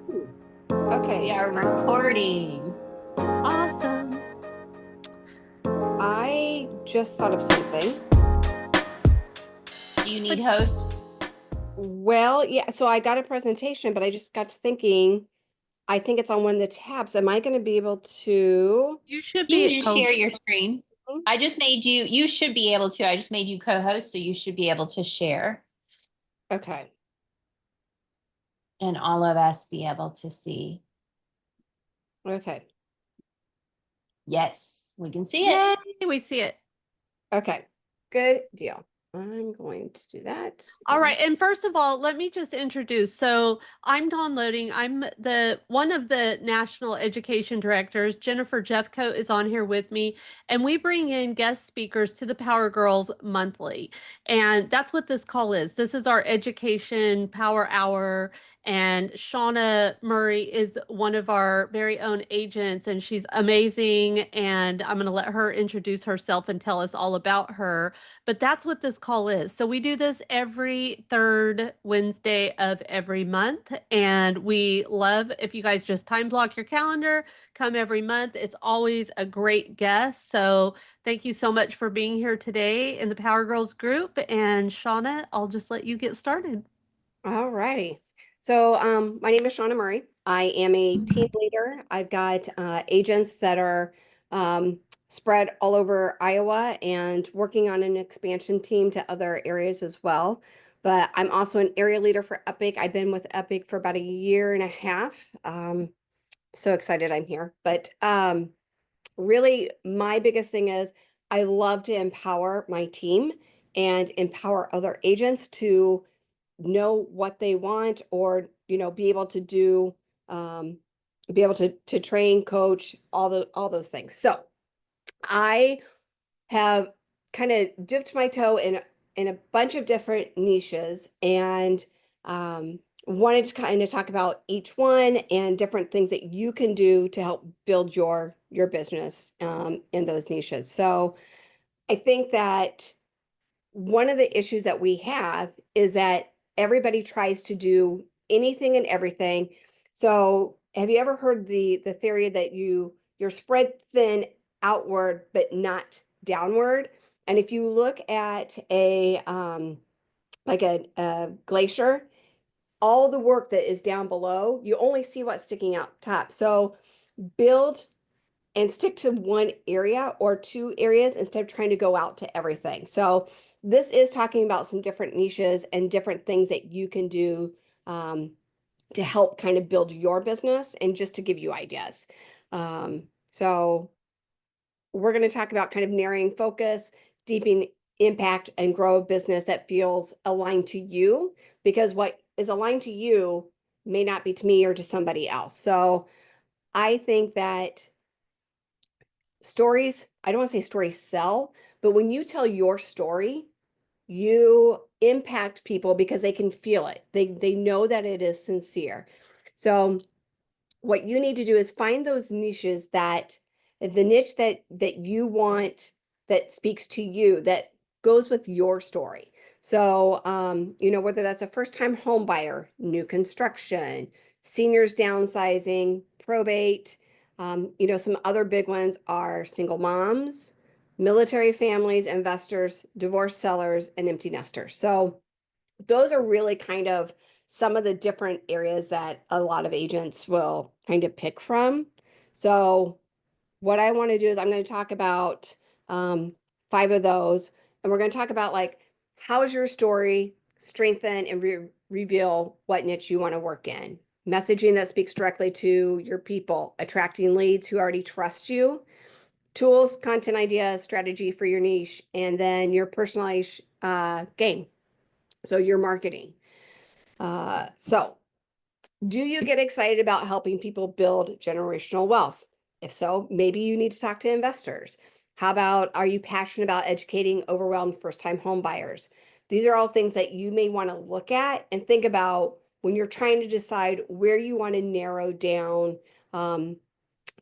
Ooh, We okay. are recording. Awesome. I just thought of something. Do you need But hosts? Well, yeah, so I got a presentation, but I just got to thinking, I think it's on one of the tabs. Am I going to be able to? you should You be, can just oh, share your screen. I just made you, you should be able to. I just made you co-host, so you should be able to share Okay. and all of us be able to see. Okay. Yes, we can see it. yay, we see it. Okay. Good deal. I'm going to do that. All right. And first of all, let me just introduce. So I'm Dawn Loding. I'm the one of the national education directors. Jennifer Jeffcoat is on here with me, and we bring in guest speakers to the Power Girls monthly. And that's what this call is. This is our education power hour. And Shonna Murray is one of our very own agents, and she's amazing. And I'm going to let her introduce herself and tell us all about her. But that's what this call is. So we do this every third Wednesday of every month. And we love if you guys just time block your calendar, come every month. It's always a great guest. So thank you so much for being here today in the Power Girls group. And Shauna, I'll just let you get started. All righty. So, my name is Shonna Murray. I am a team leader. I've got agents that are spread all over Iowa and working on an expansion team to other areas as well. But I'm also an area leader for Epic. I've been with Epic for about a year and a half. So excited I'm here. But really, my biggest thing is I love to empower my team and empower other agents to know what they want or be able to do be able to train, coach, all those things. So I have kind of dipped my toe in a bunch of different niches and wanted to kind of talk about each one and different things that you can do to help build your business in those niches. So I think that one of the issues that we have is that everybody tries to do anything and everything. So have you ever heard the theory that you're spread thin outward but not downward? And if you look at a like a glacier, all the work that is down below, you only see what's sticking out top. So build and stick to one area or two areas instead of trying to go out to everything. So this is talking about some different niches and different things that you can do um, to help kind of build your business and just to give you ideas. So we're going to talk about kind of narrowing focus, deepening impact, and grow a business that feels aligned to you because what is aligned to you may not be to me or to somebody else. So I think that stories, I don't want to say stories sell, but when you tell your story, you impact people because they can feel it. They know that it is sincere. So what you need to do is find those niches that the niche that you want that speaks to you that goes with your story. So whether that's a first-time home buyer, new construction, seniors downsizing, probate, some other big ones are single moms, military families, investors, divorce sellers, and empty nesters. So those are really kind of some of the different areas that a lot of agents will kind of pick from. So what I want to do is I'm going to talk about five of those, and we're going to talk about like how is your story strengthen and reveal what niche you want to work in. Messaging that speaks directly to your people, attracting leads who already trust you, tools, content ideas, strategy for your niche, and then your personalized game. So your marketing. So do you get excited about helping people build generational wealth? If so, maybe you need to talk to investors. How about are you passionate about educating overwhelmed first-time home buyers? These are all things that you may want to look at and think about when you're trying to decide where you want to narrow down um,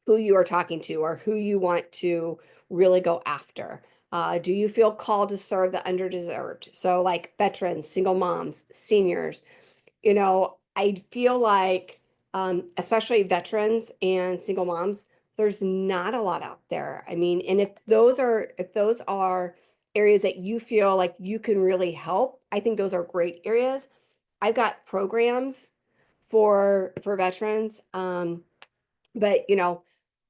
who you are talking to or who you want to really go after. Do you feel called to serve the underdeserved? So, like veterans, single moms, seniors, I feel like especially veterans and single moms, there's not a lot out there. I mean, and if those are areas that you feel like you can really help, I think those are great areas. I've got programs for veterans. But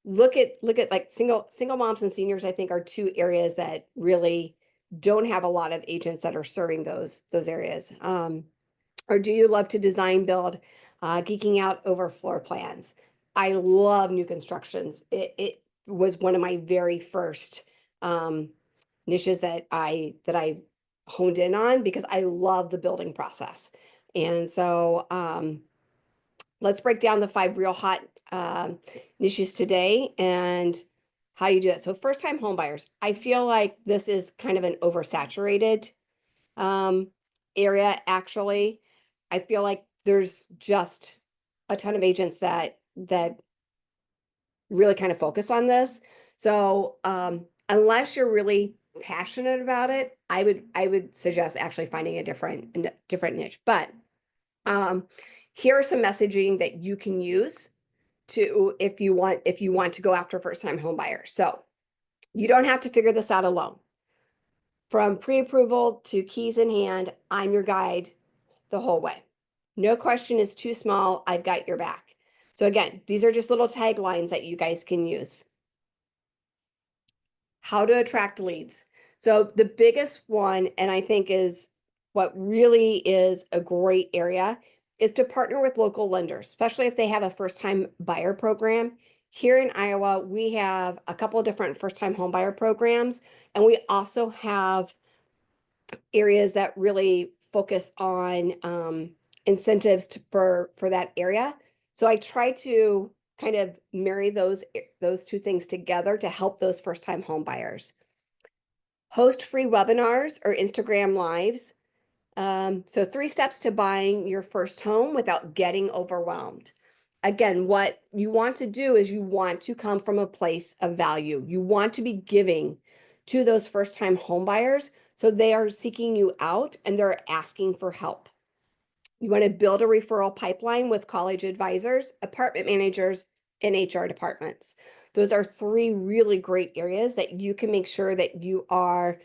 look at like single moms and seniors, I think are two areas that really don't have a lot of agents that are serving those areas. Or do you love to design, build, geeking out over floor plans? I love new constructions. It was one of my very first niches that I honed in on because I love the building process. And so let's break down the 5 real hot niches today and how you do it. So first time home buyers, I feel like this is kind of an oversaturated um, area. Actually, I feel like there's just a ton of agents that really kind of focus on this. So unless you're really passionate about it, I would suggest actually finding a different niche. But um, here are some messaging that you can use to if you want to go after first time home buyers. So you don't have to figure this out alone. From pre-approval to keys in hand, I'm your guide the whole way. No question is too small. I've got your back. So again, these are just little taglines that you guys can use. How to attract leads. So the biggest one, and I think is what really is a great area, is to partner with local lenders, especially if they have a first-time buyer program. Here in Iowa, we have a couple of different first-time home buyer programs, and we also have areas that really focus on incentives for that area. So I try to kind of marry those two things together to help those first-time home buyers. Host free webinars or Instagram lives. So 3 steps to buying your first home without getting overwhelmed. Again, what you want to do is you want to come from a place of value. You want to be giving to those first-time home buyers so they are seeking you out and they're asking for help. You want to build a referral pipeline with college advisors, apartment managers, and HR departments. Those are 3 really great areas that you can make sure that you are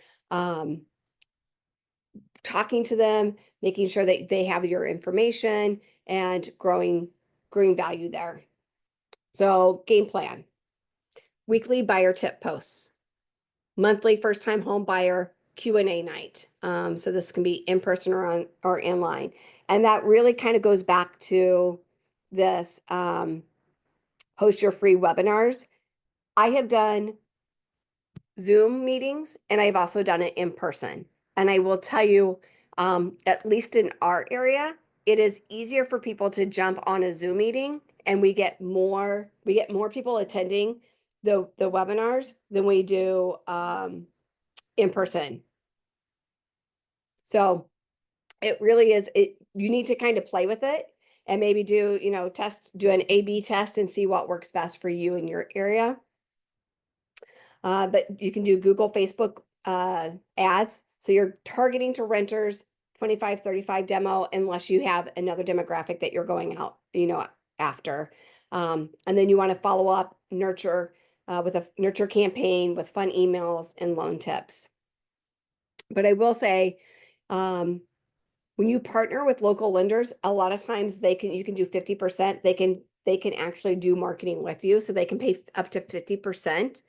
talking to them, making sure that they have your information and growing value there. So game plan, weekly buyer tip posts, monthly first time home buyer Q&A night. So this can be in person or online. And that really kind of goes back to this host your free webinars. I have done Zoom meetings and I've also done it in person. And I will tell you, at least in our area, it is easier for people to jump on a Zoom meeting and we get more people attending the webinars than we do in person. So it really is, you need to kind of play with it and maybe do an A/B test and see what works best for you in your area. But you can do Google, Facebook ads. So you're targeting to renters, 25, 35 demo, unless you have another demographic that you're going out, after. And then you want to follow up, nurture with a nurture campaign with fun emails and loan tips. But I will say, when you partner with local lenders, a lot of times you can do 50%. They can actually do marketing with you. So they can pay up to 50%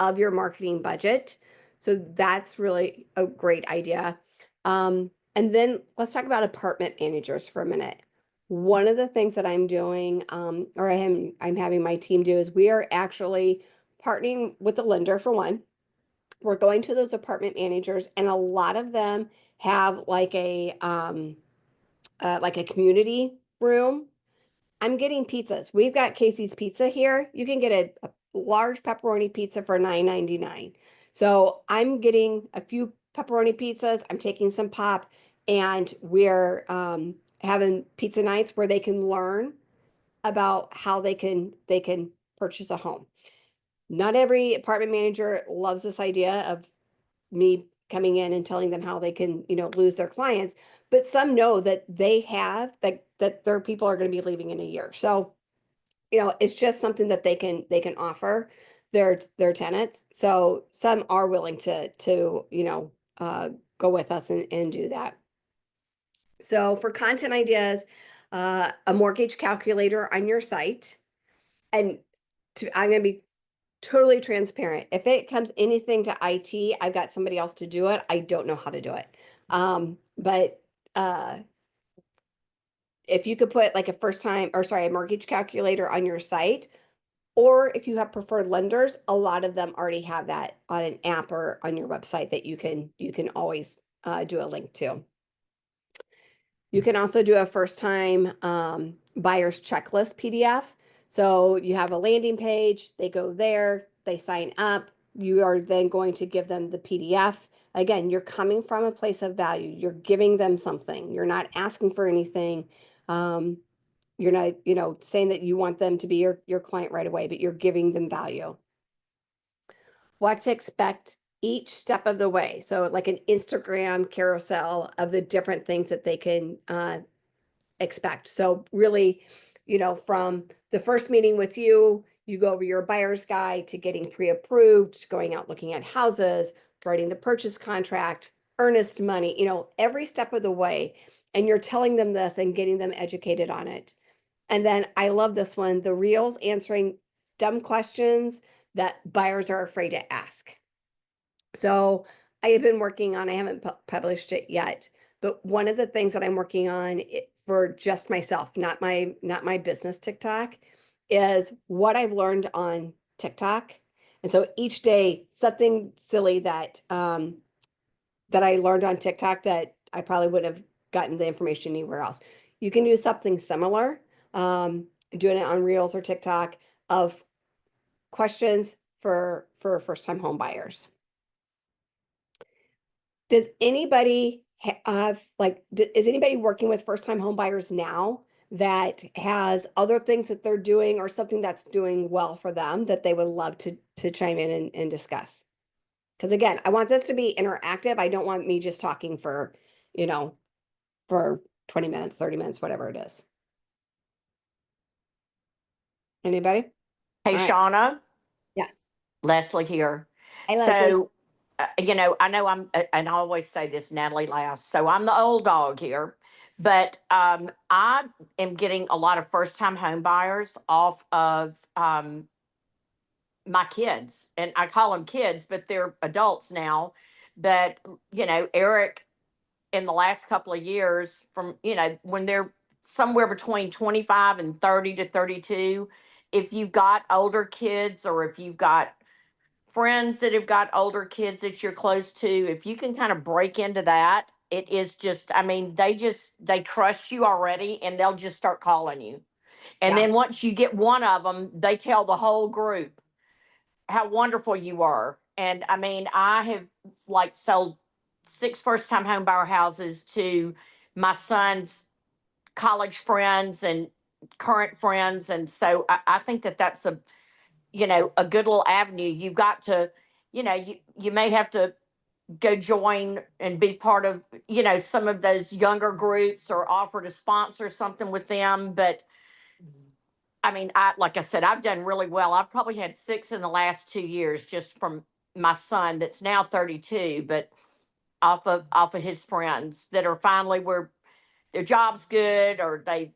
of your marketing budget. So that's really a great idea. And then let's talk about apartment managers for a minute. One of the things that I'm doing, or I'm having my team do, is we are actually partnering with the lender for one. We're going to those apartment managers, and a lot of them have like a community room. I'm getting pizzas. We've got Casey's Pizza here. You can get a large pepperoni pizza for $9.99. So I'm getting a few pepperoni pizzas. I'm taking some pop, and we're having pizza nights where they can learn about how they can purchase a home. Not every apartment manager loves this idea of me coming in and telling them how they can, lose their clients, but some know that they have that that their people are going to be leaving in a year. So, it's just something that they can offer their tenants. So some are willing to go with us and do that. So for content ideas, a mortgage calculator on your site, and I'm going to be totally transparent. If it comes anything to IT, I've got somebody else to do it. I don't know how to do it. But if you could put like a mortgage calculator on your site, or if you have preferred lenders, a lot of them already have that on an app or on your website that you can always do a link to. You can also do a first time buyer's checklist PDF. So you have a landing page, they go there, they sign up. You are then going to give them the PDF. Again, you're coming from a place of value. You're giving them something. You're not asking for anything. You're not, saying that you want them to be your client right away, but you're giving them value. What to expect each step of the way. So like an Instagram carousel of the different things that they can expect. So really, from the first meeting with you, you go over your buyer's guide to getting pre-approved, going out looking at houses, writing the purchase contract, earnest money, every step of the way. And you're telling them this and getting them educated on it. And then I love this one, the reels answering dumb questions that buyers are afraid to ask. So I have been working on, I haven't published it yet, but one of the things that I'm working on for just myself, not my business TikTok, is what I've learned on TikTok. And so each day, something silly that I learned on TikTok that I probably would have gotten the information anywhere else. You can do something similar, doing it on Reels or TikTok of questions for first-time home buyers. Does anybody have is anybody working with first-time home buyers now that has other things that they're doing or something that's doing well for them that they would love to chime in and discuss? Because again, I want this to be interactive. I don't want me just talking you know, for 20 minutes, 30 minutes, whatever it is. Anybody? Hey, All right. Shauna, Yes. Leslie here. Hi, Leslie. I know and I always say this, Natalie laughs. So I'm the old dog here, but I am getting a lot of first time home buyers off of my kids. And I call them kids, but they're adults now. But, Eric, in the last couple of years, from, when they're somewhere between 25 and 30 to 32, if you've got older kids or if you've got friends that have got older kids that you're close to, if you can kind of break into that, it is just, I mean, they trust you already and they'll just start calling you. And Yeah. then once you get one of them, they tell the whole group how wonderful you are. And I mean, I have sold 6 first time home buyer houses to my son's college friends and current friends. And so I think that that's a good little avenue. You've got to, you may have to go join and be part of, some of those younger groups or offer to sponsor something with them. But I mean, like I said, I've done really well. I've probably had 6 in the last 2 years just from my son that's now 32, but off of his friends that are finally where their job's good or they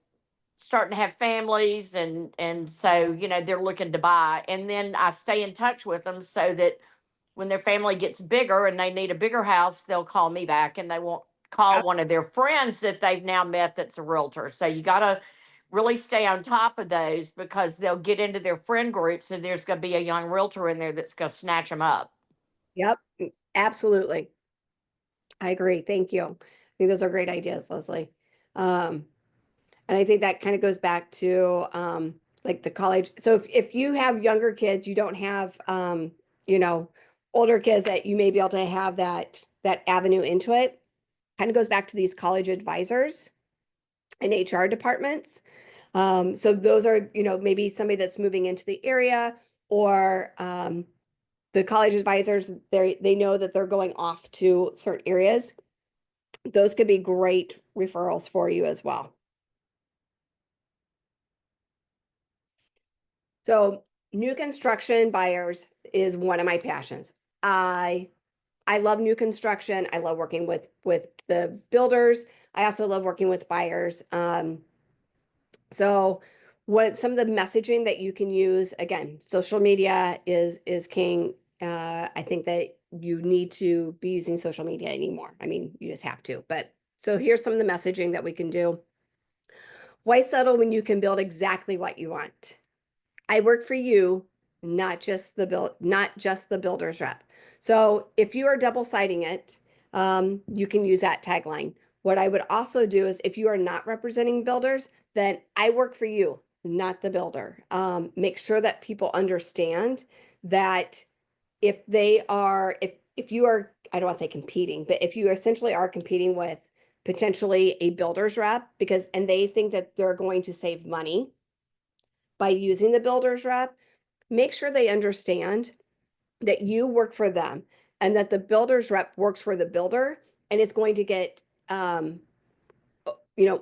starting to have families and so they're looking to buy, and then I stay in touch with them so that when their family gets bigger and they need a bigger house, they'll call me back and they won't call one of their friends that they've now met that's a realtor. So you got to really stay on top of those because they'll get into their friend groups and there's going to be a young realtor in there that's going to snatch them up. Yep. Absolutely. I agree. Thank you. I think those are great ideas, Leslie. And I think that kind of goes back to like the college. So if you have younger kids, you don't have older kids that you may be able to have that avenue into it. Kind of goes back to these college advisors and HR departments. So those are, maybe somebody that's moving into the area or the college advisors, they know that they're going off to certain areas. Those could be great referrals for you as well. So new construction buyers is one of my passions. I love new construction. I love working with the builders. I also love working with buyers. So what some of the messaging that you can use, again, social media is king. I think that you need to be using social media anymore. I mean, you just have to. But so here's some of the messaging that we can do. Why settle when you can build exactly what you want? I work for you, not just the builder's rep. So if you are double siding it, you can use that tagline. What I would also do is if you are not representing builders, then I work for you, not the builder. Make sure that people understand that if you are, I don't want to say competing, but if you essentially are competing with potentially a builder's rep and they think that they're going to save money by using the builder's rep, make sure they understand that you work for them and that the builder's rep works for the builder and is going to get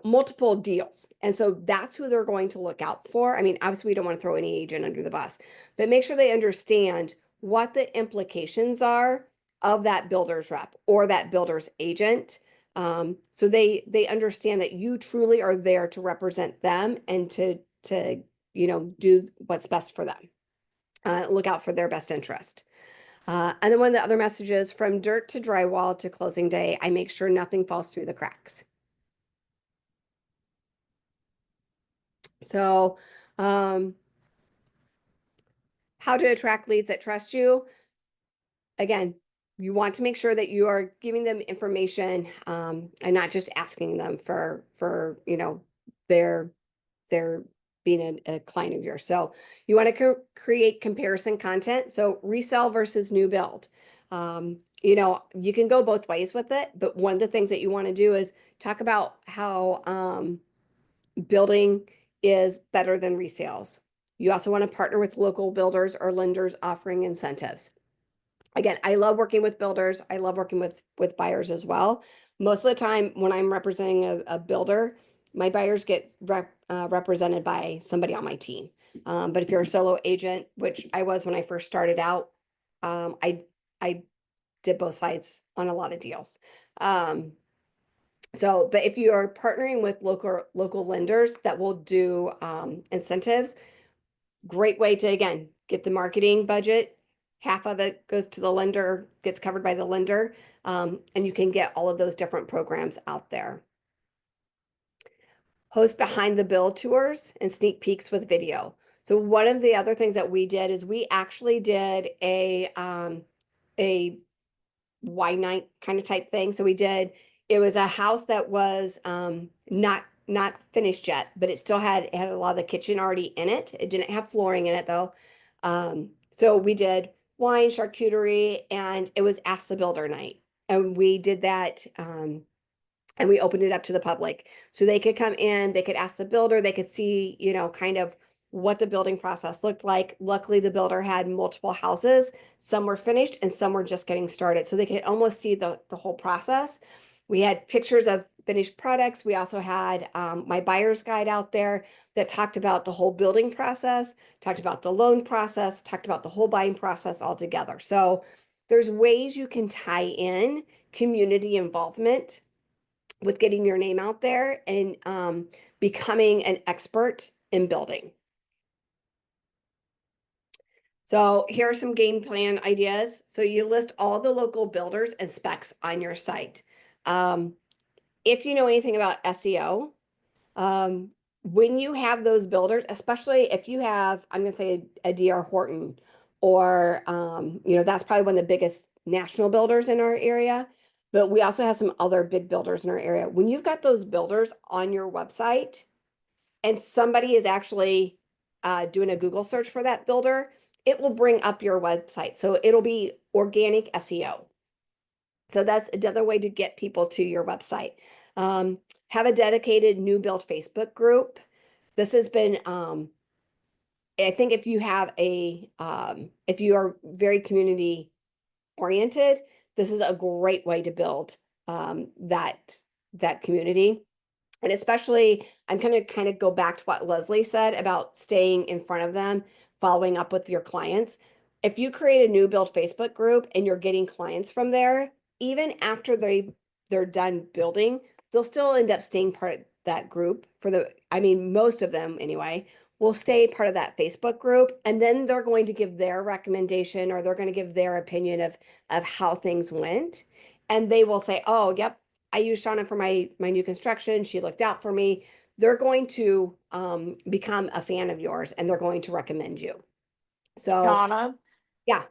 multiple deals. And so that's who they're going to look out for. I mean, obviously we don't want to throw any agent under the bus, but make sure they understand what the implications are of that builder's rep or that builder's agent. So they understand that you truly are there to represent them and to do what's best for them. Look out for their best interest. And then one of the other messages, from dirt to drywall to closing day, I make sure nothing falls through the cracks. So, how to attract leads that trust you? Again, you want to make sure that you are giving them information and not just asking them for their being a client of yours. So you want to create comparison content. So resell versus new build. You can go both ways with it, but one of the things that you want to do is talk about how building is better than resales. You also want to partner with local builders or lenders offering incentives. Again, I love working with builders. I love working with buyers as well. Most of the time when I'm representing a builder, my buyers get represented by somebody on my team. But if you're a solo agent, which I was when I first started out, I did both sides on a lot of deals. But if you are partnering with local lenders that will do incentives, great way to, again, get the marketing budget. Half of it goes to the lender, gets covered by the lender, and you can get all of those different programs out there. Host behind the bill tours and sneak peeks with video. So one of the other things that we did is we actually did a wine night kind of type thing. So it was a house that was not finished yet, but it still had a lot of the kitchen already in it. It didn't have flooring in it though. So we did wine, charcuterie, and it was Ask the Builder night. And we did that and we opened it up to the public. So they could come in, they could ask the builder, they could see, kind of what the building process looked like. Luckily, the builder had multiple houses. Some were finished and some were just getting started. So they could almost see the whole process. We had pictures of finished products. We also had my buyer's guide out there that talked about the whole building process, talked about the loan process, talked about the whole buying process all together. So there's ways you can tie in community involvement with getting your name out there and becoming an expert in building. So here are some game plan ideas. So you list all the local builders and specs on your site. If you know anything about SEO, when you have those builders, especially if you have, I'm going to say a DR Horton, or, that's probably one of the biggest national builders in our area, but we also have some other big builders in our area. When you've got those builders on your website and somebody is actually doing a Google search for that builder, it will bring up your website. So it'll be organic SEO. So that's another way to get people to your website. Have a dedicated new build Facebook group. This has been, I think if you have if you are very community oriented, this is a great way to build that community. And especially, I'm going to kind of go back to what Leslie said about staying in front of them. following up with your clients. If you create a new build Facebook group and you're getting clients from there, even after they're done building, they'll still end up staying part of that group I mean, most of them anyway, will stay part of that Facebook group. And then they're going to give their recommendation, or they're going to give their opinion of how things went. And they will say, oh, yep, I used Shonna for my new construction. She looked out for me. They're going to become a fan of yours, and they're going to recommend you. So Donna, yeah,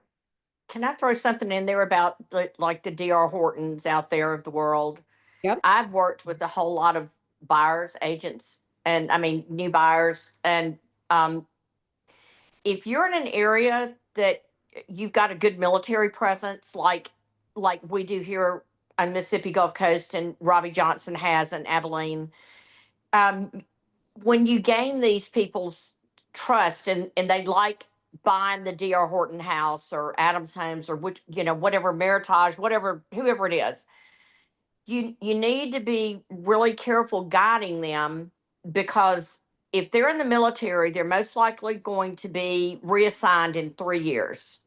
can I throw something in there about like the DR Hortons out there of the world? yep, I've worked with a whole lot of buyers, agents, and I mean new buyers. And um, if you're in an area that you've got a good military presence, like we do here on Mississippi Gulf Coast, and Robbie Johnson has in Abilene, um, when you gain these people's trust, and they like buying the DR Horton house or Adams Homes or which, whatever, Meritage, whatever, whoever it is, you need to be really careful guiding them, because if they're in the military, they're most likely going to be reassigned in 3 years.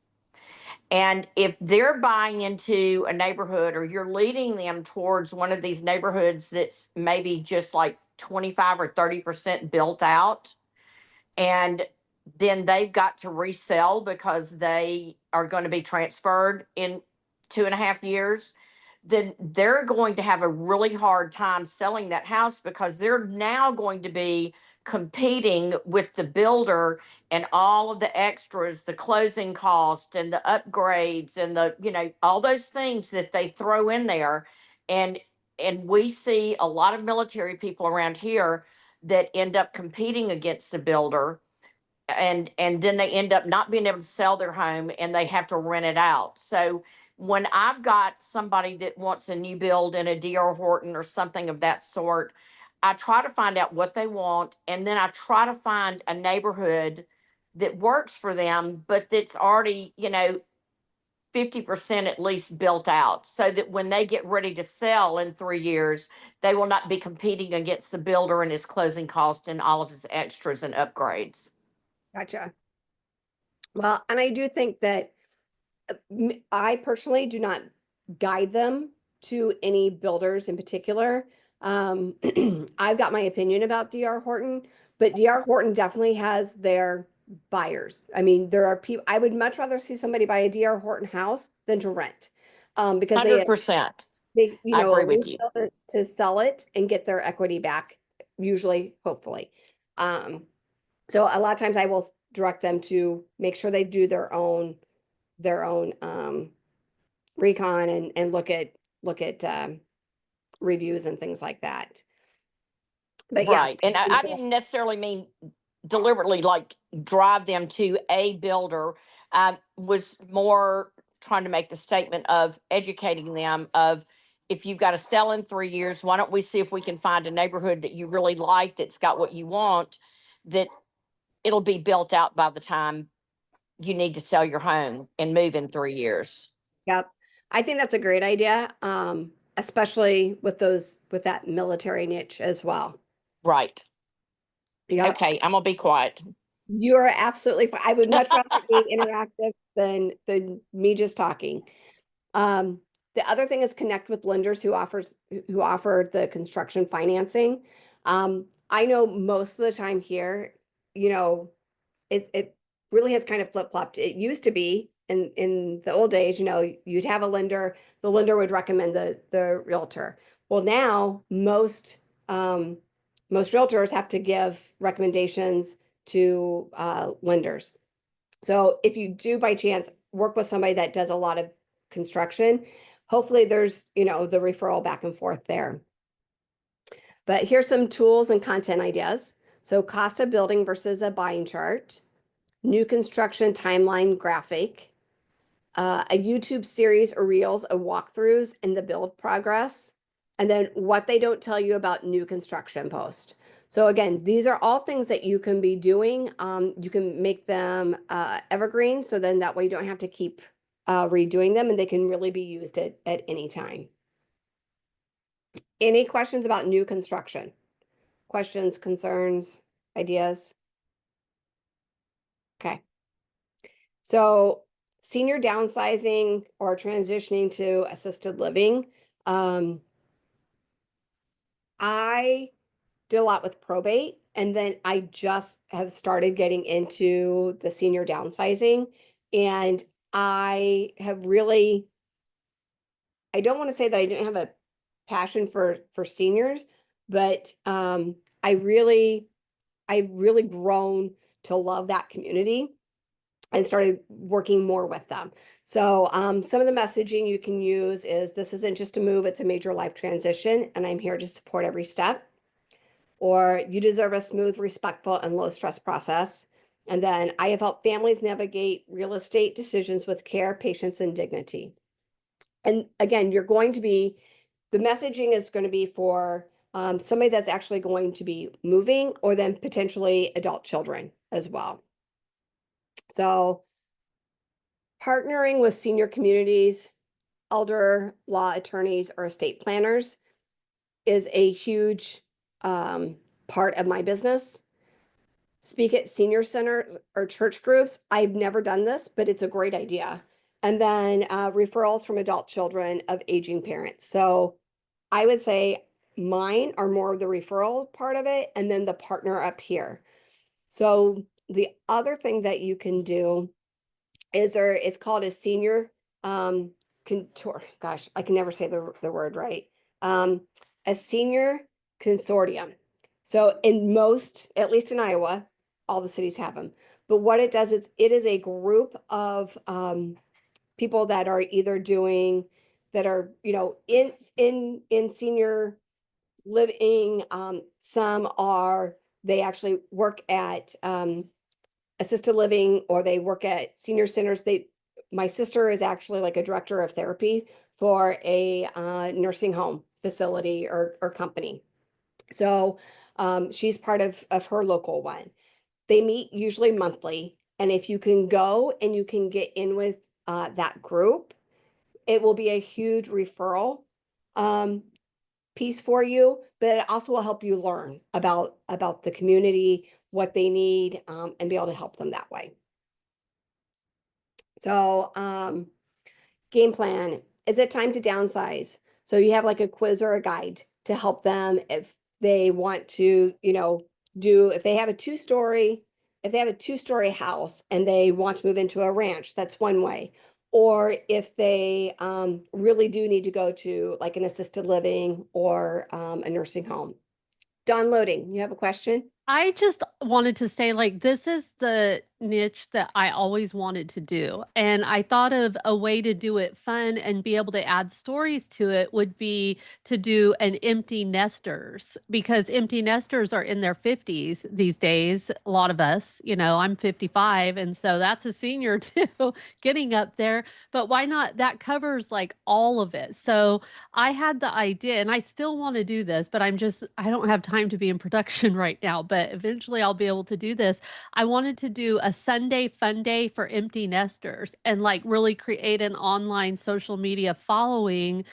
And if they're buying into a neighborhood, or you're leading them towards one of these neighborhoods that's maybe just like 25 or 30% built out, and then they've got to resell because they are going to be transferred in 2.5 years, then they're going to have a really hard time selling that house, because they're now going to be competing with the builder and all of the extras, the closing cost and the upgrades and all those things that they throw in there. And we see a lot of military people around here that end up competing against the builder, and then they end up not being able to sell their home, and they have to rent it out. So when I've got somebody that wants a new build in a DR Horton or something of that sort, I try to find out what they want, and then I try to find a neighborhood that works for them, but that's already 50% at least built out, so that when they get ready to sell in 3 years, they will not be competing against the builder and his closing cost and all of his extras and upgrades. gotcha. Well, and I do think that I personally do not guide them to any builders in particular. I've got my opinion about DR Horton, but DR Horton definitely has their buyers. I mean, there are people, I would much rather see somebody buy a DR Horton house than to rent. Because 100%. they, I agree at with least you. build it to sell it and get their equity back, usually, hopefully. Um, so a lot of times I will direct them to make sure they do their own recon and look at reviews and things like that. But yes, Right. And I didn't necessarily mean deliberately like drive them to a builder. I was more trying to make the statement of educating them of, if you've got to sell in 3 years, why don't we see if we can find a neighborhood that you really like, that's got what you want, that it'll be built out by the time you need to sell your home and move in 3 years. yep. I think that's a great idea, especially with that military niche as well. Right. Yep. Okay, I'm gonna be quiet. You're absolutely fine. I would much rather it be interactive than me just talking. The other thing is connect with lenders who offer the construction financing. I know most of the time here, you know, it really has kind of flip-flopped. It used to be in the old days, you'd have a lender, the lender would recommend the realtor. Well, now most realtors have to give recommendations to lenders. So if you do by chance work with somebody that does a lot of construction, hopefully there's, the referral back and forth there. But here's some tools and content ideas. So cost of building versus a buying chart, new construction timeline graphic, a YouTube series or reels of walkthroughs in the build progress, and then what they don't tell you about new construction post. So again, these are all things that you can be doing. You can make them evergreen, so then that way you don't have to keep redoing them, and they can really be used at any time. Any questions about new construction? Questions, concerns, ideas? Okay. So senior downsizing or transitioning to assisted living. I did a lot with probate, and then I just have started getting into the senior downsizing. And I have really, I don't want to say that I didn't have a passion for seniors, but I really grown to love that community and started working more with them. So some of the messaging you can use is this isn't just a move, it's a major life transition, and I'm here to support every step. Or you deserve a smooth, respectful, and low stress process. And then I have helped families navigate real estate decisions with care, patience, and dignity. And again, the messaging is going to be for somebody that's actually going to be moving, or then potentially adult children as well. So partnering with senior communities, elder law attorneys, or estate planners is a huge part of my business. Speak at senior centers or church groups. I've never done this, but it's a great idea. And then referrals from adult children of aging parents. So I would say mine are more of the referral part of it, and then the partner up here. So the other thing that you can do is it's called a senior contor. Gosh, I can never say the word right. A senior consortium. So in most, at least in Iowa, all the cities have them. But what it does is it is a group of people that are either doing that are in senior living. Some are they actually work at assisted living, or they work at senior centers. My sister is actually like a director of therapy for a nursing home facility or company. So she's part of her local one. They meet usually monthly. And if you can go and you can get in with that group, it will be a huge referral um, piece for you, but it also will help you learn about the community, what they need, and be able to help them that way. So game plan, is it time to downsize? So you have like a quiz or a guide to help them if they want to, if they have a two-story house and they want to move into a ranch, that's one way. Or if they really do need to go to like an assisted living or a nursing home. Don Loding, you have a question? I just wanted to say, like, this is the niche that I always wanted to do. And I thought of a way to do it fun and be able to add stories to it would be to do an empty nesters, because empty nesters are in their 50s these days. A lot of us, I'm 55. And so that's a senior too, getting up there. But why not? That covers like all of it. So I had the idea, and I still want to do this, but I don't have time to be in production right now, but eventually I'll be able to do this. I wanted to do a Sunday fun day for empty nesters and like really create an online social media following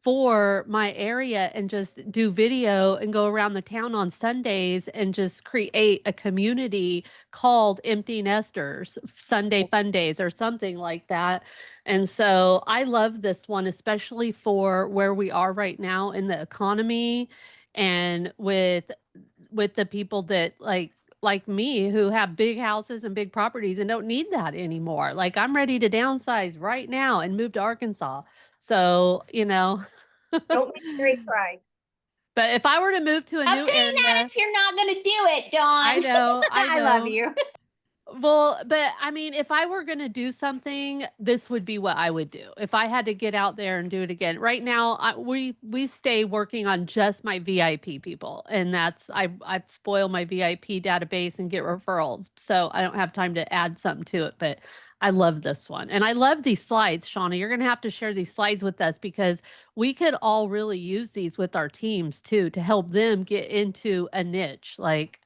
for my area and just do video and go around the town on Sundays and just create a community called Empty Nesters Sunday Fun Days or something like that. And so I love this one, especially for where we are right now in the economy and with the people that like me who have big houses and big properties and don't need that anymore. Like I'm ready to downsize right now and move to Arkansas. So, Don't make Mary cry. but if I were to move to a Stop new saying that area, if you're not going to do it, Dawn. I know, I I love know. you. Well, but I mean, if I were going to do something, this would be what I would do. If I had to get out there and do it again. Right now, we stay working on just my VIP people, and I spoil my VIP database and get referrals. So I don't have time to add something to it, but I love this one. And I love these slides, Shauna. You're going to have to share these slides with us because we could all really use these with our teams too to help them get into a niche. Like,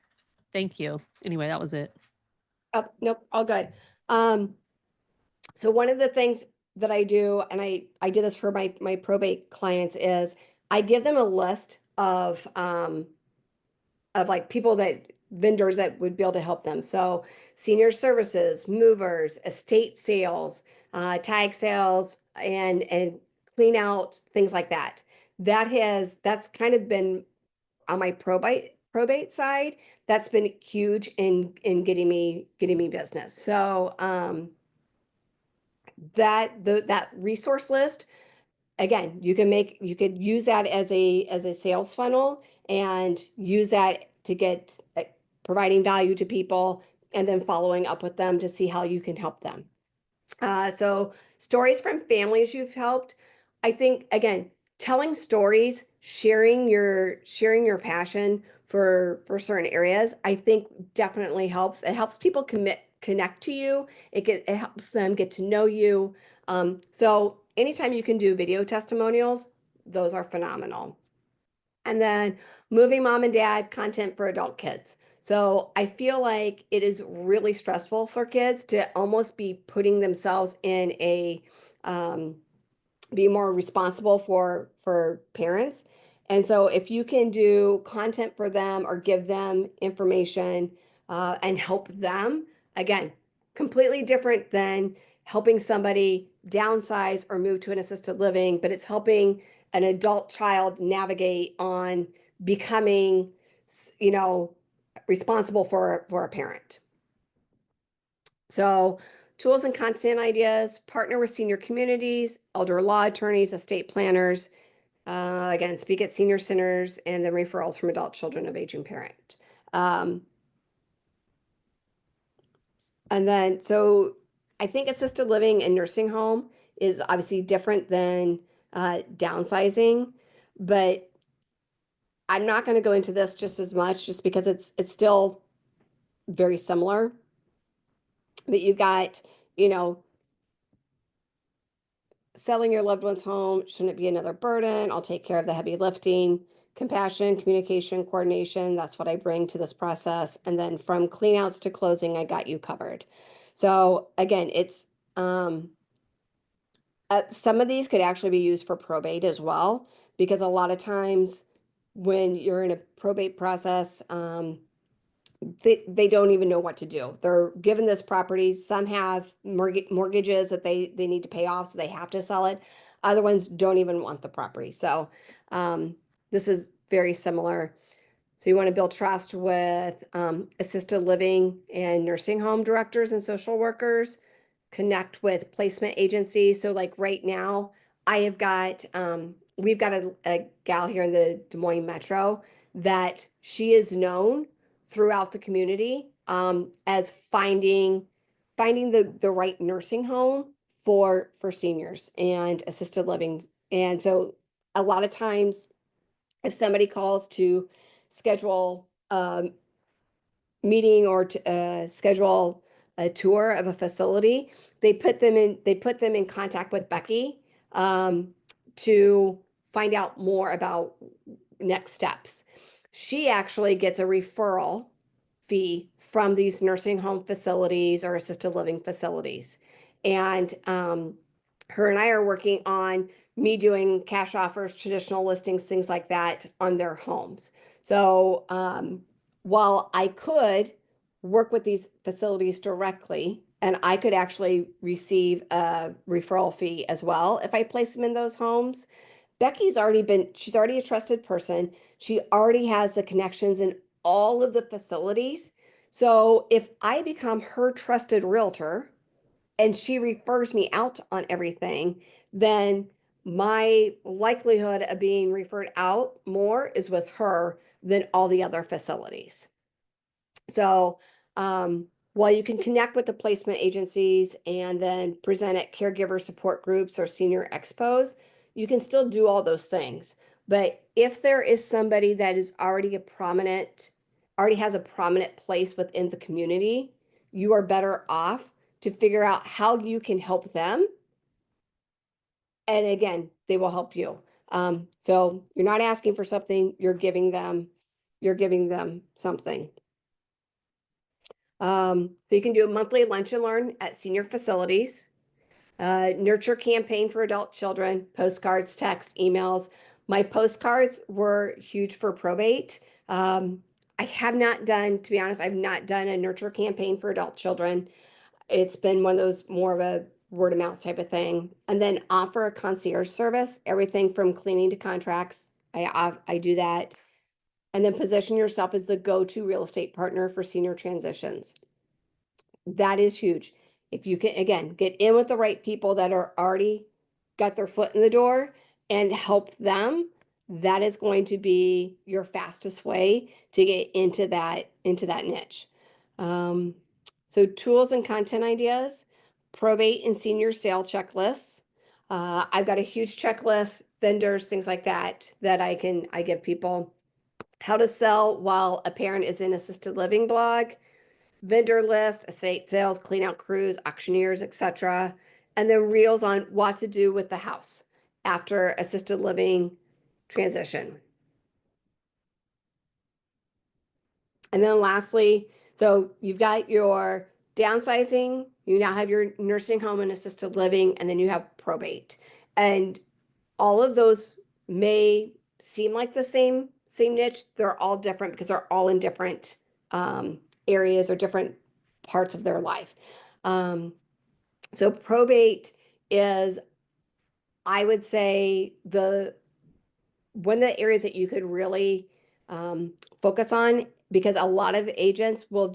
thank you. Anyway, that was it. Oh, nope, all good. Um, so one of the things that I do, and I did this for my probate clients, is I give them a list of like people that vendors that would be able to help them. So senior services, movers, estate sales, tag sales, and clean out, things like that. That's kind of been on my probate side. That's been huge in getting me business. So that resource list, again, you could use that as a sales funnel and use that to get providing value to people and then following up with them to see how you can help them. So stories from families you've helped. I think, again, telling stories, sharing your passion for certain areas, I think definitely helps. It helps people connect to you. It helps them get to know you. So anytime you can do video testimonials, those are phenomenal. And then moving mom and dad content for adult kids. So I feel like it is really stressful for kids to almost be putting themselves in um, be more responsible for parents. And so if you can do content for them or give them information and help them, again, completely different than helping somebody downsize or move to an assisted living, but it's helping an adult child navigate on becoming, you know, responsible for a parent. So tools and content ideas, partner with senior communities, elder law attorneys, estate planners, again, speak at senior centers, and then referrals from adult children of aging parent. And then, so I think assisted living and nursing home is obviously different than downsizing, but I'm not going to go into this just as much just because it's still very similar. But you've got, you know, selling your loved one's home shouldn't be another burden. I'll take care of the heavy lifting, compassion, communication, coordination. That's what I bring to this process. And then from cleanouts to closing, I got you covered. So again, it's some of these could actually be used for probate as well, because a lot of times when you're in a probate process, they don't even know what to do. They're given this property. Some have mortgages that they need to pay off, so they have to sell it. Other ones don't even want the property. So this is very similar. So you want to build trust with assisted living and nursing home directors and social workers, connect with placement agencies. So like right now, I have got, we've got a gal here in the Des Moines Metro that she is known throughout the community as finding the right nursing home for seniors and assisted living. And so a lot of times if somebody calls to schedule meeting or to schedule a tour of a facility, they put them in contact with Becky to find out more about next steps. She actually gets a referral fee from these nursing home facilities or assisted living facilities. And her and I are working on me doing cash offers, traditional listings, things like that on their homes. So while I could work with these facilities directly, and I could actually receive a referral fee as well if I place them in those homes, she's already a trusted person. She already has the connections in all of the facilities. So if I become her trusted realtor and she refers me out on everything, then my likelihood of being referred out more is with her than all the other facilities. So while you can connect with the placement agencies and then present at caregiver support groups or senior expos, you can still do all those things. But if there is somebody that is already already has a prominent place within the community, you are better off to figure out how you can help them. And again, they will help you. So you're not asking for something, you're giving them something. So you can do a monthly lunch and learn at senior facilities, nurture campaign for adult children, postcards, text, emails. My postcards were huge for probate. I have not done, to be honest, I've not done a nurture campaign for adult children. It's been one of those more of a word of mouth type of thing. And then offer a concierge service, everything from cleaning to contracts. I do that. And then position yourself as the go-to real estate partner for senior transitions. That is huge. If you can, again, get in with the right people that are already got their foot in the door and help them, that is going to be your fastest way to get into that niche. Um, so tools and content ideas, probate and senior sale checklists. I've got a huge checklist, vendors, things like that, that I give people. How to sell while a parent is in assisted living blog, vendor list, estate sales, clean out crews, auctioneers, etc. And then reels on what to do with the house after assisted living transition. And then lastly, so you've got your downsizing, you now have your nursing home and assisted living, and then you have probate. And all of those may seem like the same niche. They're all different because they're all in different areas or different parts of their life. So probate is, I would say, one of the areas that you could really focus on, because a lot of agents will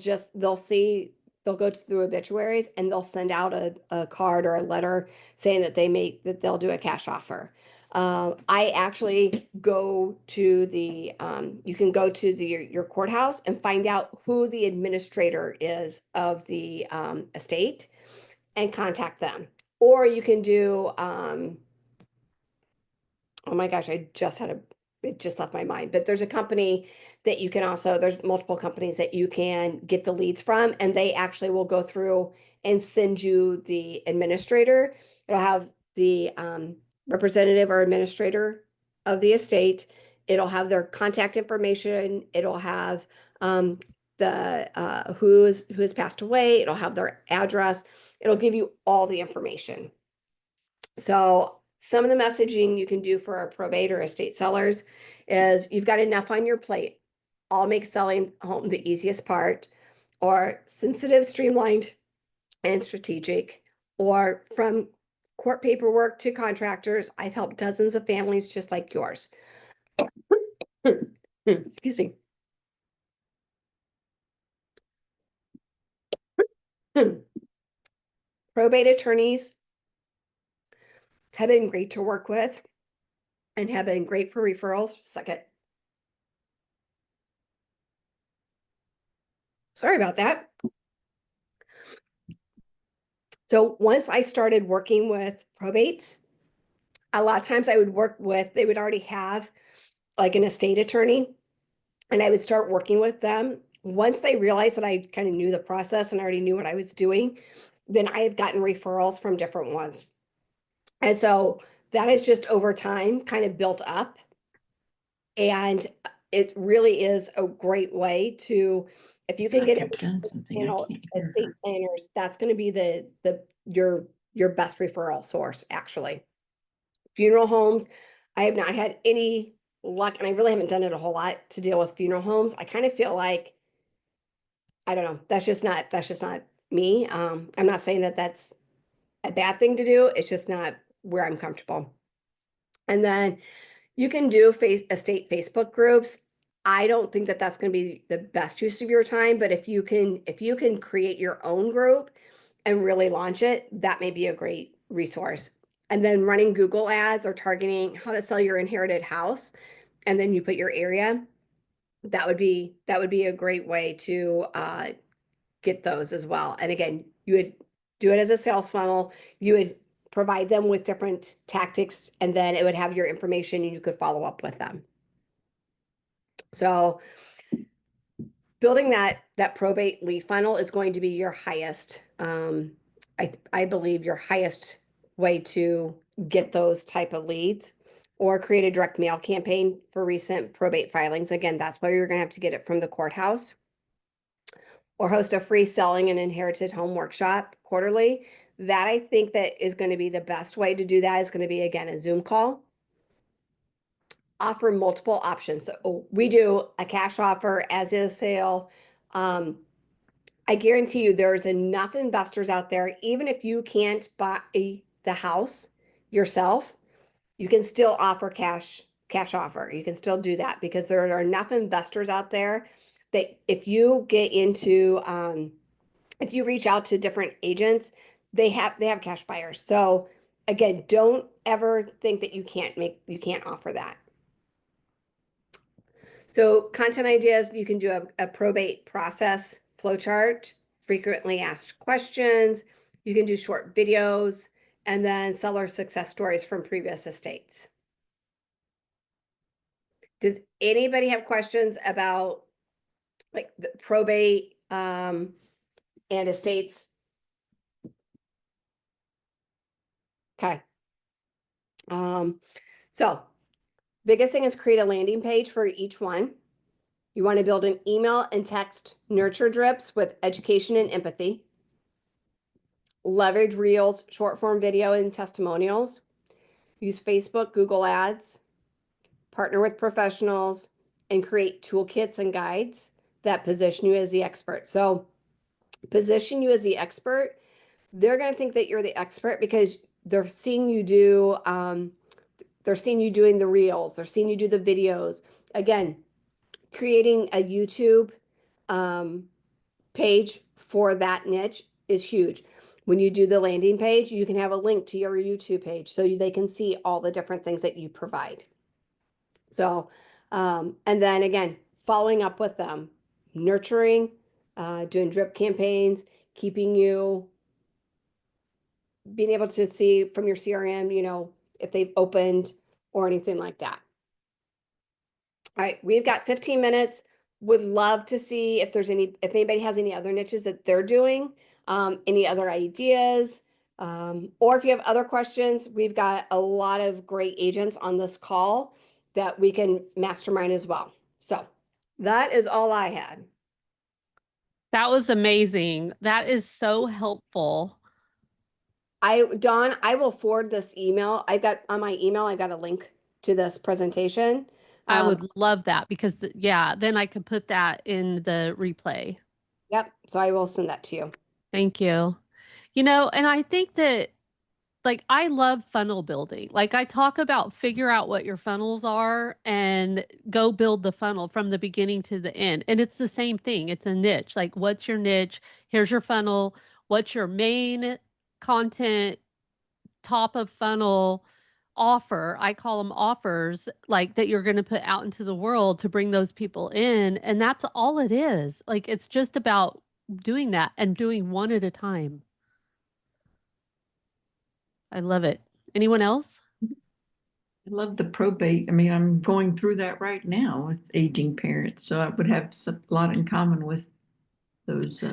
they'll go through obituaries and they'll send out a card or a letter saying that they'll do a cash offer. I actually go to you can go to your courthouse and find out who the administrator is of the estate and contact them. Or you can do, oh my gosh, it just left my mind, but there's a company that you can also, there's multiple companies that you can get the leads from, and they actually will go through and send you the administrator. It'll have the representative or administrator of the estate. It'll have their contact information. It'll have the who has passed away. It'll have their address. It'll give you all the information. So some of the messaging you can do for our probate or estate sellers is you've got enough on your plate. I'll make selling home the easiest part, or sensitive, streamlined, and strategic, or from court paperwork to contractors. I've helped dozens of families just like yours. Excuse me. Probate attorneys have been great to work with and have been great for referrals. Second. Sorry about that. So once I started working with probates, a lot of times they would already have like an estate attorney, and I would start working with them. Once they realized that I kind of knew the process and I already knew what I was doing, then I have gotten referrals from different ones. And so that is just over time kind of built up. And it really is a great way to, if you can get estate planners, that's going to be your best referral source, actually. Funeral homes, I have not had any luck, and I really haven't done it a whole lot to deal with funeral homes. I kind of feel like, I don't know, that's just not me. I'm not saying that that's a bad thing to do. It's just not where I'm comfortable. And then you can do estate Facebook groups. I don't think that that's going to be the best use of your time, but if you can create your own group and really launch it, that may be a great resource. And then running Google ads or targeting how to sell your inherited house, and then you put your area, that would be a great way to get those as well. And again, you would do it as a sales funnel. You would provide them with different tactics, and then it would have your information and you could follow up with them. So building that probate lead funnel is going to be your highest, I believe your highest way to get those type of leads, or create a direct mail campaign for recent probate filings. Again, that's where you're going to have to get it from the courthouse, or host a free selling an inherited home workshop quarterly. That, I think, that is going to be the best way to do that, is going to be, again, a Zoom call. offer multiple options. So we do a cash offer, as is sale. I guarantee you there's enough investors out there, even if you can't buy the house yourself, you can still offer cash offer. You can still do that because there are enough investors out there that if you get into if you reach out to different agents, they have cash buyers. So again, don't ever think that you can't offer that. So content ideas, you can do a probate process flowchart, frequently asked questions. You can do short videos and then seller success stories from previous estates. Does anybody have questions about like the probate and estates? Okay. So biggest thing is create a landing page for each one. You want to build an email and text nurture drips with education and empathy. Leverage reels, short form video, and testimonials. Use Facebook, Google Ads. Partner with professionals and create toolkits and guides that position you as the expert. So position you as the expert. They're going to think that you're the expert because they're seeing you do they're seeing you doing the reels, they're seeing you do the videos. Again, creating a YouTube page for that niche is huge. When you do the landing page, you can have a link to your YouTube page so they can see all the different things that you provide. So, and then again, following up with them, nurturing, doing drip campaigns, keeping you being able to see from your CRM, if they've opened or anything like that. All right, we've got 15 minutes. Would love to see if anybody has any other niches that they're doing, any other ideas, or if you have other questions. We've got a lot of great agents on this call that we can mastermind as well. So that is all I had. That was amazing. That is so helpful. Dawn, I will forward this email. I've got on my email, I got a link to this presentation. I would love that because, yeah, then I could put that in the replay. Yep. So I will send that to you. Thank you. And I think that, like, I love funnel building. Like, I talk about figure out what your funnels are and go build the funnel from the beginning to the end. And it's the same thing. It's a niche. Like, what's your niche? Here's your funnel. What's your main content, top of funnel offer? I call them offers, like that you're going to put out into the world to bring those people in. And that's all it is. Like, it's just about doing that and doing one at a time. I love it. Anyone else? I love the probate. I mean, I'm going through that right now with aging parents, so I would have a lot in common with those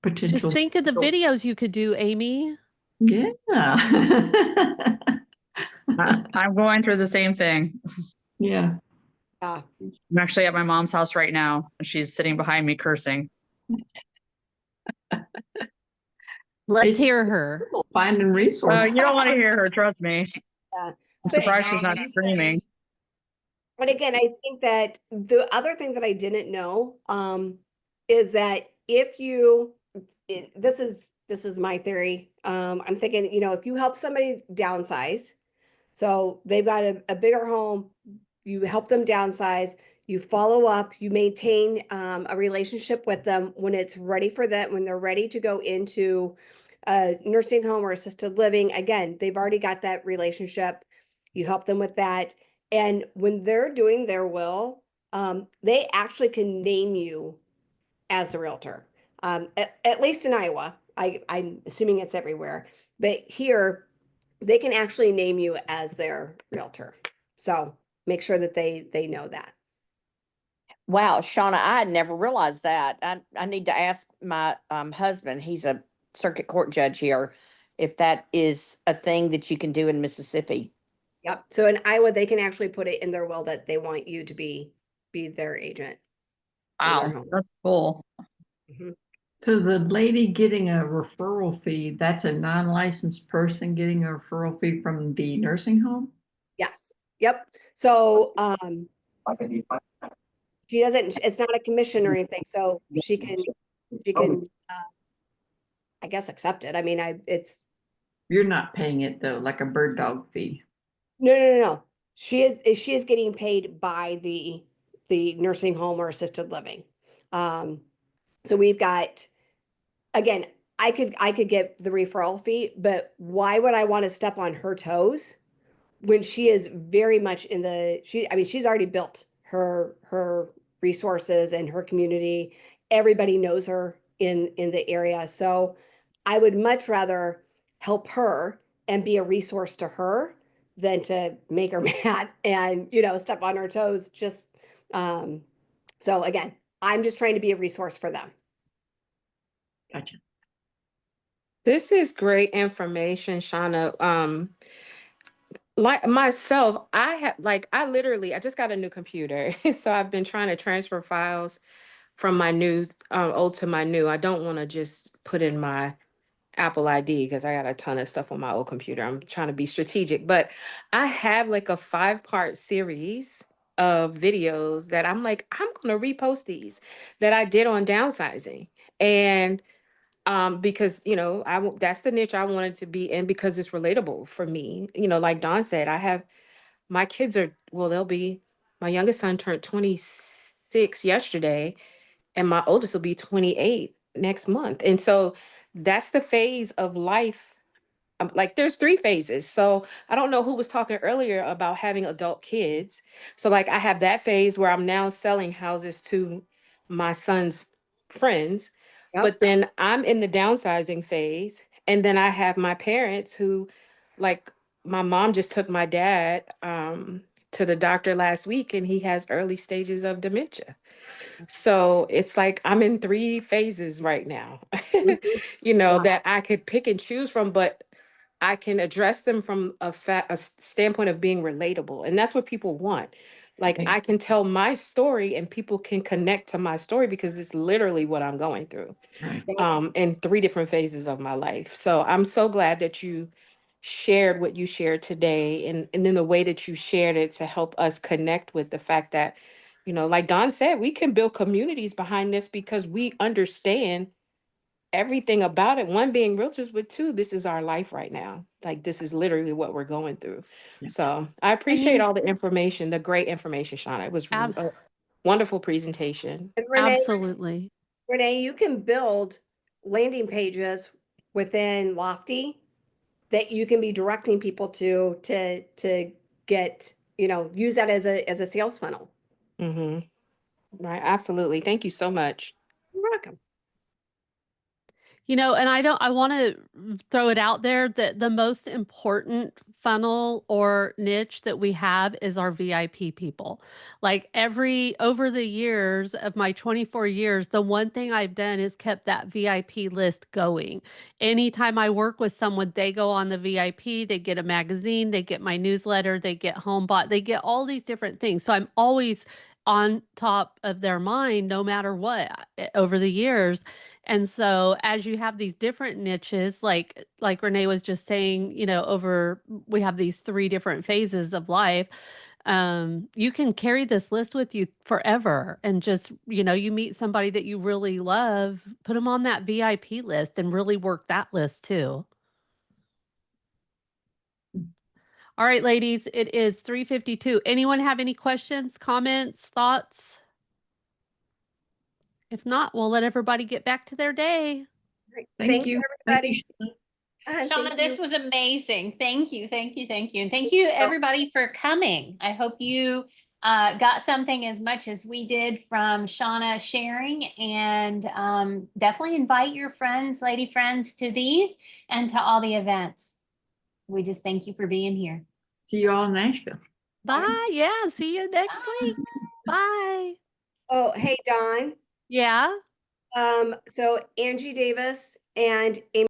potential. Just think of the videos you could do, Amy. Yeah. I'm going through the same thing. Yeah. Yeah. I'm actually at my mom's house right now, and she's sitting behind me cursing. Let's It's hear her. finding resources. You don't want to hear her, trust me. Yeah. I'm surprised she's not screaming. But again, I think that the other thing that I didn't know is that this is my theory. I'm thinking, if you help somebody downsize, so they've got a bigger home, you help them downsize, you follow up, you maintain a relationship with them when it's ready for that, when they're ready to go into a nursing home or assisted living. Again, they've already got that relationship. You help them with that. And when they're doing their will, they actually can name you as a realtor. At least in Iowa, I'm assuming it's everywhere, but here they can actually name you as their realtor. So make sure that they know that. Wow, Shonna, I had never realized that. I need to ask my husband, he's a circuit court judge here, if that is a thing that you can do in Mississippi. Yep. So in Iowa, they can actually put it in their will that they want you to be their agent. Wow, that's cool. Mm-hmm. So the lady getting a referral fee, that's a non-licensed person getting a referral fee from the nursing home? Yes. Yep. So she doesn't, it's not a commission or anything, so she can I guess accept it. I mean, it's You're not paying it though, like a bird dog fee. no. She is getting paid by the nursing home or assisted living. So we've got, again, I could get the referral fee, but why would I want to step on her toes when she is very much I mean, she's already built her resources and her community. Everybody knows her in the area. So I would much rather help her and be a resource to her than to make her mad and, step on her toes. Um, so again, I'm just trying to be a resource for them. Gotcha. This is great information, Shauna. Like myself, I just got a new computer. So I've been trying to transfer files from my new old to my new. I don't want to just put in my Apple ID because I got a ton of stuff on my old computer. I'm trying to be strategic, but I have like a 5-part series of videos that I'm like, I'm going to repost these that I did on downsizing. And because that's the niche I wanted to be in because it's relatable for me. Like Dawn said, my kids are, well, my youngest son turned 26 yesterday, and my oldest will be 28 next month. And so that's the phase of life. Like there's 3 phases. So I don't know who was talking earlier about having adult kids. So like I have that phase where I'm now selling houses to my son's friends, Yep. but then I'm in the downsizing phase. And then I have my parents who, like, my mom just took my dad to the doctor last week, and he has early stages of dementia. So it's like I'm in 3 phases right now, Mhm. Wow. that I could pick and choose from, but I can address them from a standpoint of being relatable. And that's what people want. Like Right. I can tell my story and people can connect to my story because it's literally what I'm going through Right. in 3 different phases of my life. So I'm so glad that you shared what you shared today, and then the way that you shared it to help us connect with the fact that, like Don said, we can build communities behind this because we understand everything about it. One, being realtors, but 2, this is our life right now. Like this is literally what we're going through. Yeah. So I appreciate all the information, the great information, Shauna. It was Ab- a wonderful presentation. And absolutely. Renee, you can build landing pages within Lofty that you can be directing people to get, use that as a sales funnel. Mm-hmm. Right. Absolutely. Thank you so much. You're welcome. And I want to throw it out there that the most important funnel or niche that we have is our VIP people. Like over the years of my 24 years, the one thing I've done is kept that VIP list going. Anytime I work with someone, they go on the VIP, they get a magazine, they get my newsletter, they get HomeBot, they get all these different things. So I'm always on top of their mind no matter what over the years. And so as you have these different niches, like Renee was just saying, we have these 3 different phases of life. You can carry this list with you forever and just, you meet somebody that you really love, put them on that VIP list and really work that list too. All right, ladies, it is 3:52. Anyone have any questions, comments, thoughts? If not, we'll let everybody get back to their day. Great. Thank Thanks, you. everybody. Shonna, Thank this you. was amazing. Thank you, thank you, thank you. And thank you everybody for coming. I hope you got something as much as we did from Shonna sharing, and definitely invite your friends, lady friends, to these and to all the events. We just thank you for being here. See you all in Nashville. Bye. Yeah. See you next week. Bye. Oh, hey, Dawn. Yeah. So Angie Davis and Amy